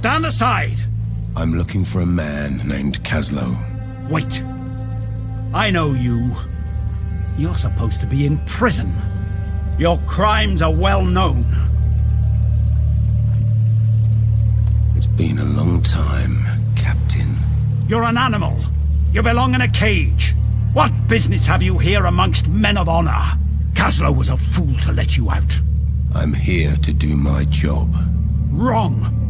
Stand aside! I'm looking for a man named Kaslo. Wait. I know you. You're supposed to be in prison. Your crimes are well known. It's been a long time, Captain. You're an animal. You belong in a cage. What business have you here amongst men of honor? Kaslo was a fool to let you out. I'm here to do my job. Wrong.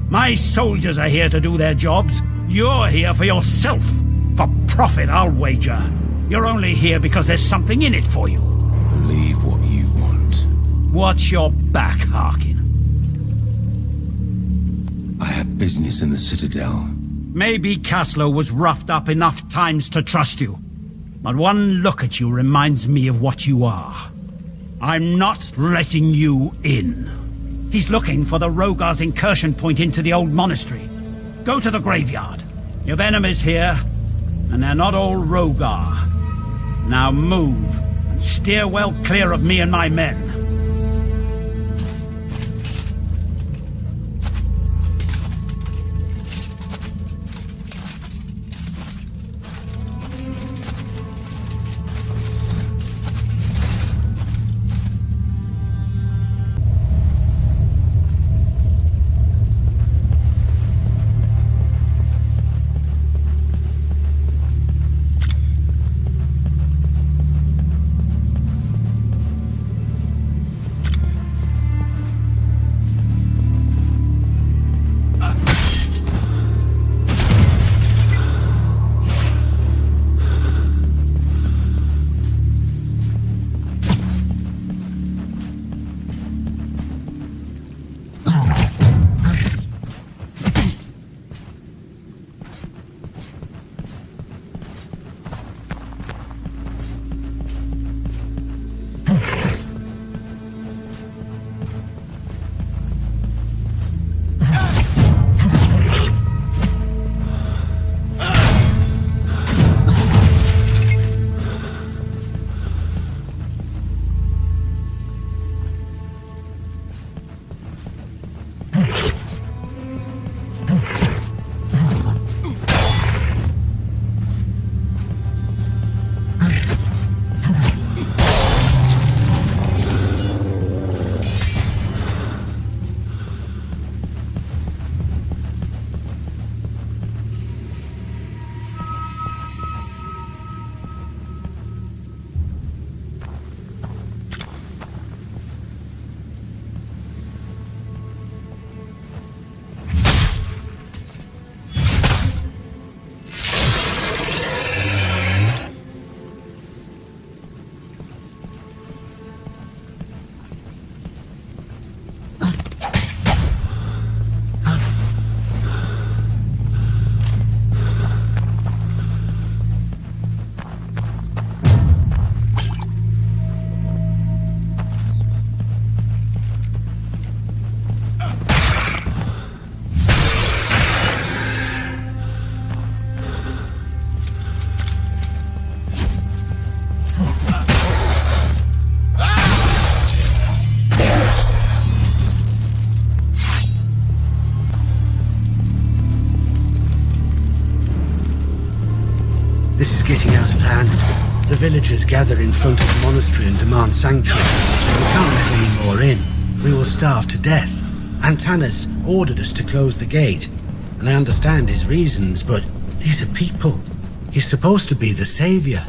My soldiers are here to do their jobs. You're here for yourself. For profit, I'll wager. You're only here because there's something in it for you. Believe what you want. Watch your back, Harkin. I have business in the Citadel. Maybe Kaslo was roughed up enough times to trust you. But one look at you reminds me of what you are. I'm not letting you in. He's looking for the Rogar's incursion point into the old monastery. Go to the graveyard. You've enemies here, and they're not all Rogar. Now move, and steer well clear of me and my men. This is getting out of hand. The villagers gather in front of the monastery and demand sanctuary. We can't let any more in. We will starve to death. Antanas ordered us to close the gate, and I understand his reasons, but these are people. He's supposed to be the savior.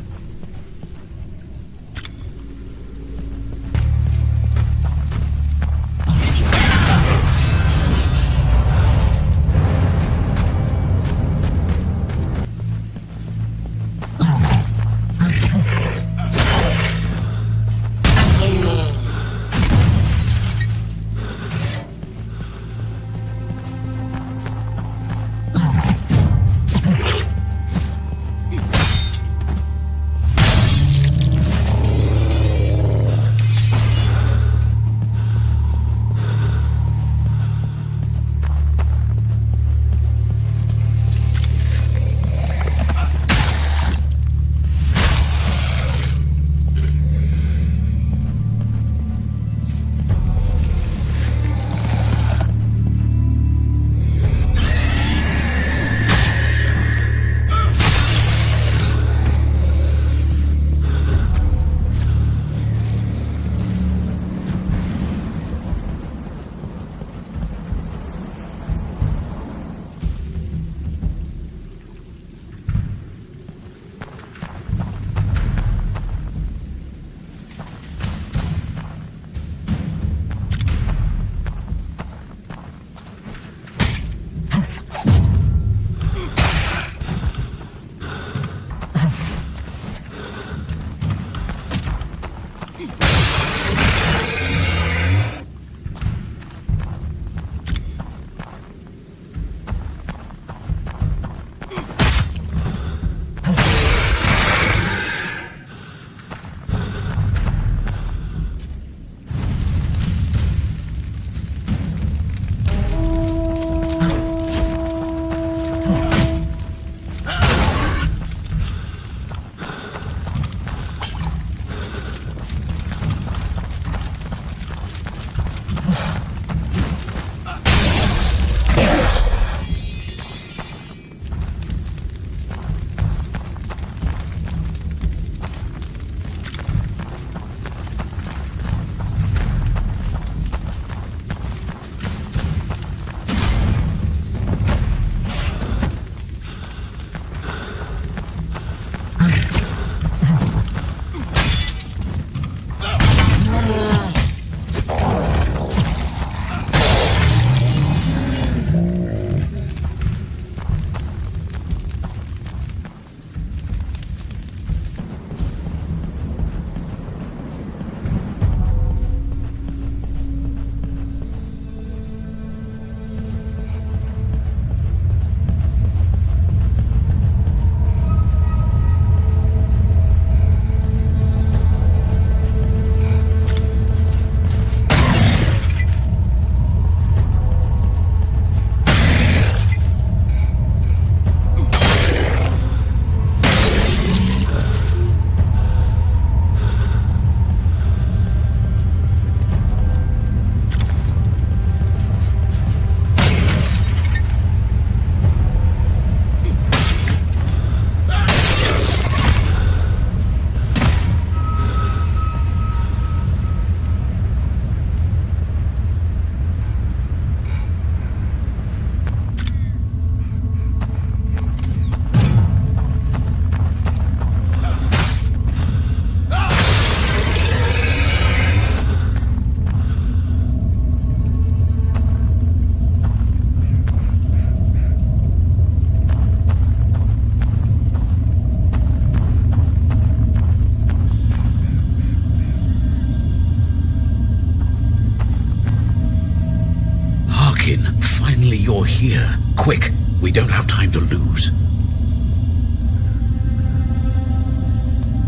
You're here. Quick, we don't have time to lose.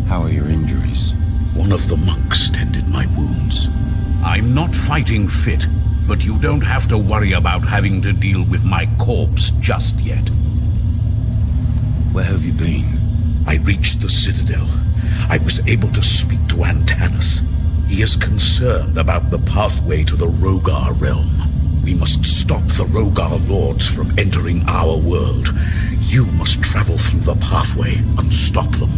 How are your injuries? One of the monks tended my wounds. I'm not fighting fit, but you don't have to worry about having to deal with my corpse just yet. Where have you been? I reached the Citadel. I was able to speak to Antanas. He is concerned about the pathway to the Rogar realm. We must stop the Rogar lords from entering our world. You must travel through the pathway and stop them.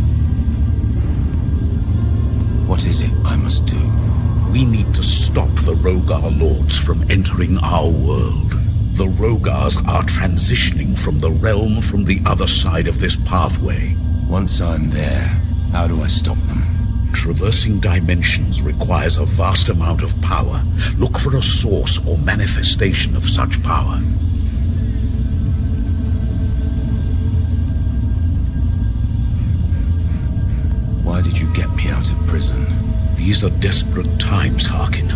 What is it I must do? We need to stop the Rogar lords from entering our world. The Rogars are transitioning from the realm from the other side of this pathway. Once I'm there, how do I stop them? Traversing dimensions requires a vast amount of power. Look for a source or manifestation of such power. Why did you get me out of prison? These are desperate times, Harkin.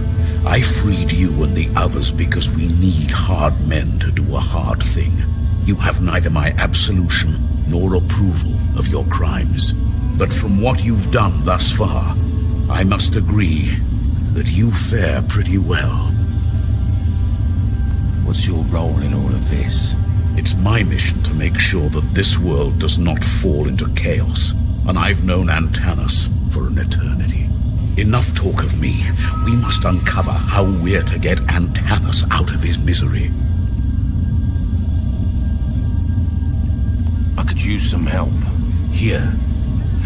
I freed you and the others because we need hard men to do a hard thing. You have neither my absolution nor approval of your crimes. But from what you've done thus far, I must agree that you fare pretty well. What's your role in all of this? It's my mission to make sure that this world does not fall into chaos, and I've known Antanas for an eternity. Enough talk of me. We must uncover how we're to get Antanas out of his misery. I could use some help. Here,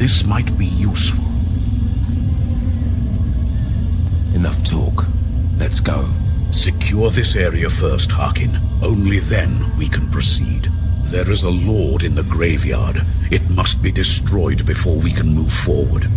this might be useful. Enough talk. Let's go. Secure this area first, Harkin. Only then we can proceed. There is a lord in the graveyard. It must be destroyed before we can move forward.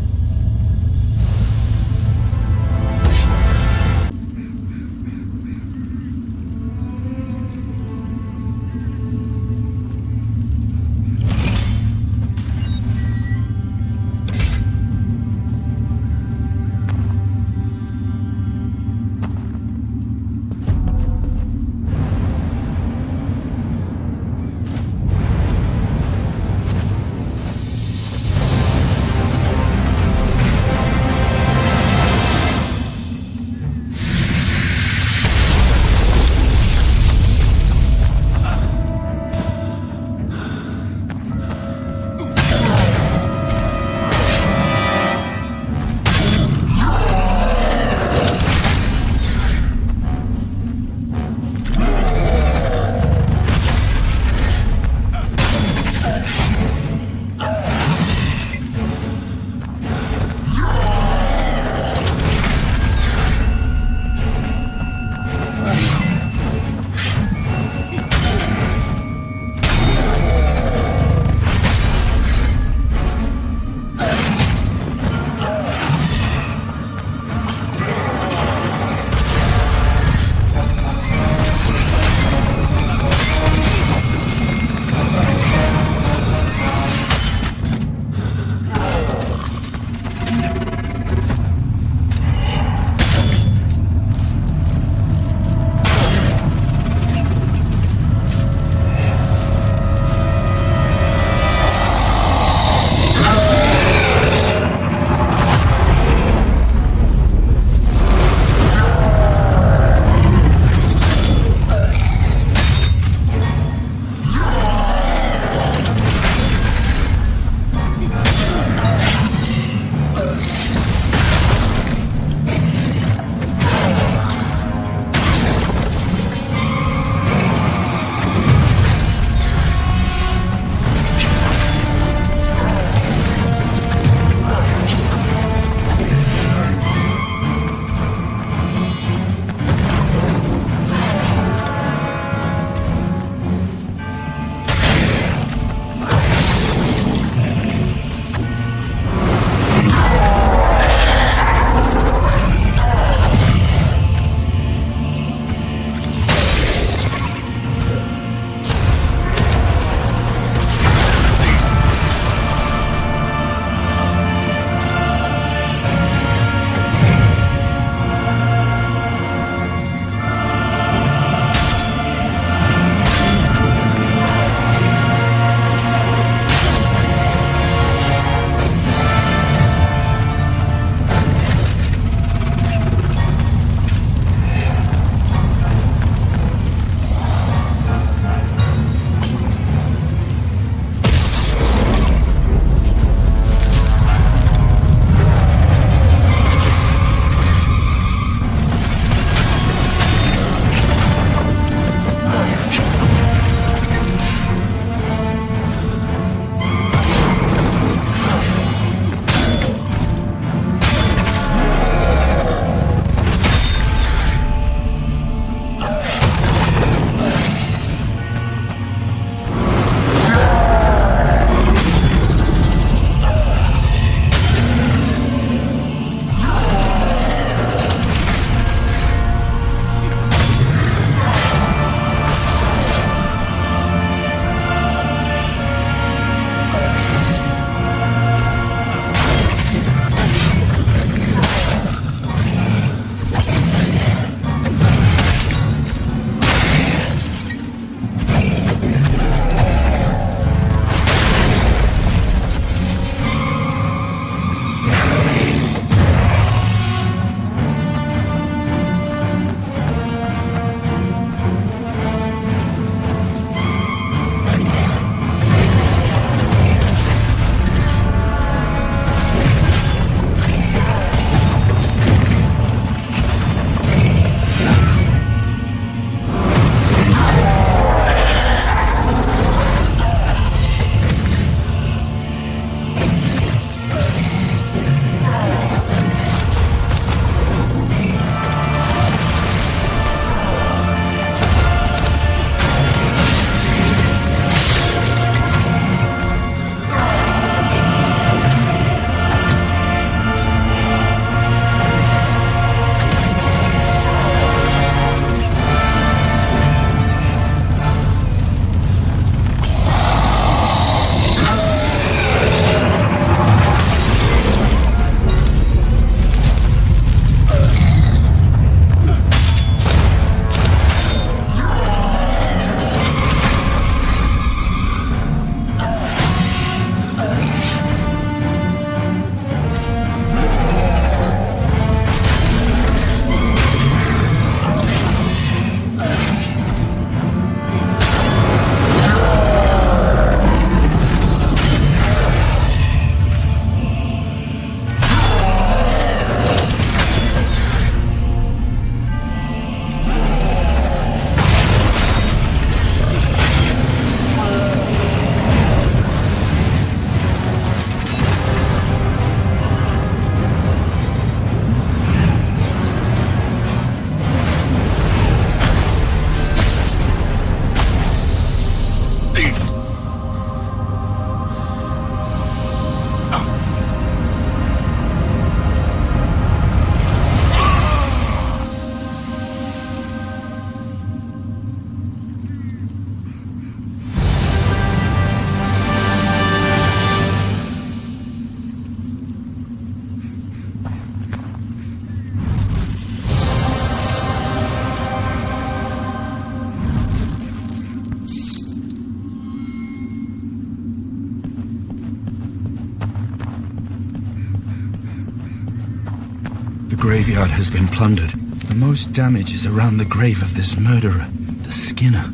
graveyard has been plundered. The most damage is around the grave of this murderer, the Skinner.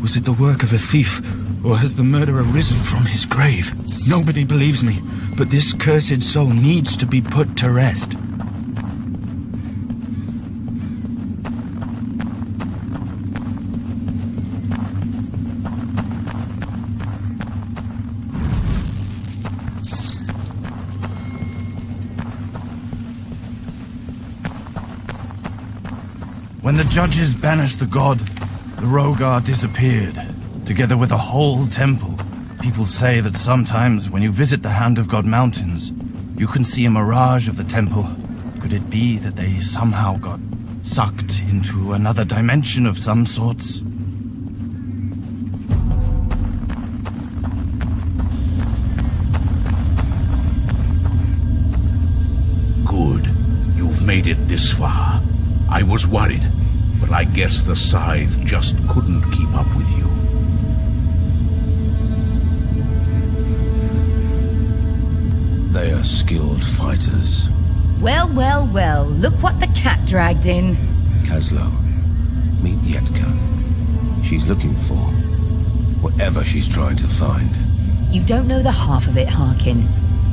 Was it the work of a thief, or has the murderer risen from his grave? Nobody believes me, but this cursed soul needs to be put to rest. When the judges banished the god, the Rogar disappeared, together with a whole temple. People say that sometimes when you visit the Hand of God Mountains, you can see a mirage of the temple. Could it be that they somehow got sucked into another dimension of some sorts? Good. You've made it this far. I was worried, but I guess the Scythe just couldn't keep up with you. They are skilled fighters. Well, well, well, look what the cat dragged in. Kaslo, meet Yetka. She's looking for whatever she's trying to find. You don't know the half of it, Harkin.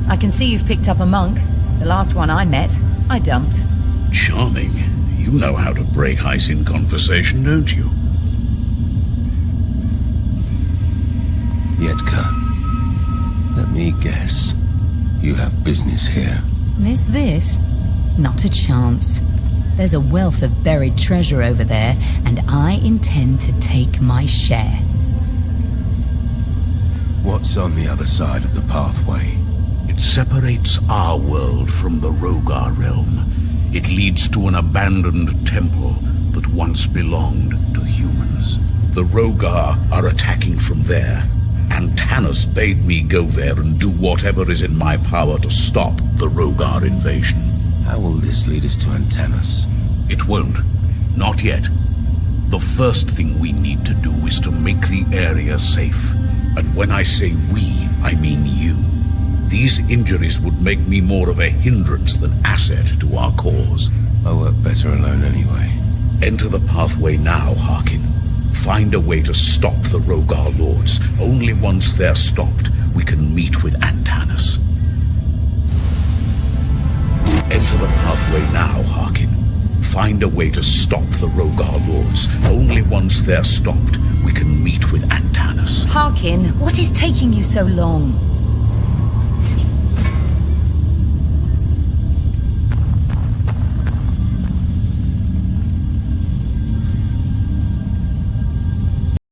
I can see you've picked up a monk. The last one I met, I dumped. Charming. You know how to break ice in conversation, don't you? Yetka, let me guess. You have business here. Is this? Not a chance. There's a wealth of buried treasure over there, and I intend to take my share. What's on the other side of the pathway? It separates our world from the Rogar realm. It leads to an abandoned temple that once belonged to humans. The Rogar are attacking from there, and Tanis bade me go there and do whatever is in my power to stop the Rogar invasion. How will this lead us to Antanas? It won't. Not yet. The first thing we need to do is to make the area safe. And when I say we, I mean you. These injuries would make me more of a hindrance than asset to our cause. I work better alone anyway. Enter the pathway now, Harkin. Find a way to stop the Rogar Lords. Only once they're stopped, we can meet with Antanas. Enter the pathway now, Harkin. Find a way to stop the Rogar Lords. Only once they're stopped, we can meet with Antanas. Harkin, what is taking you so long?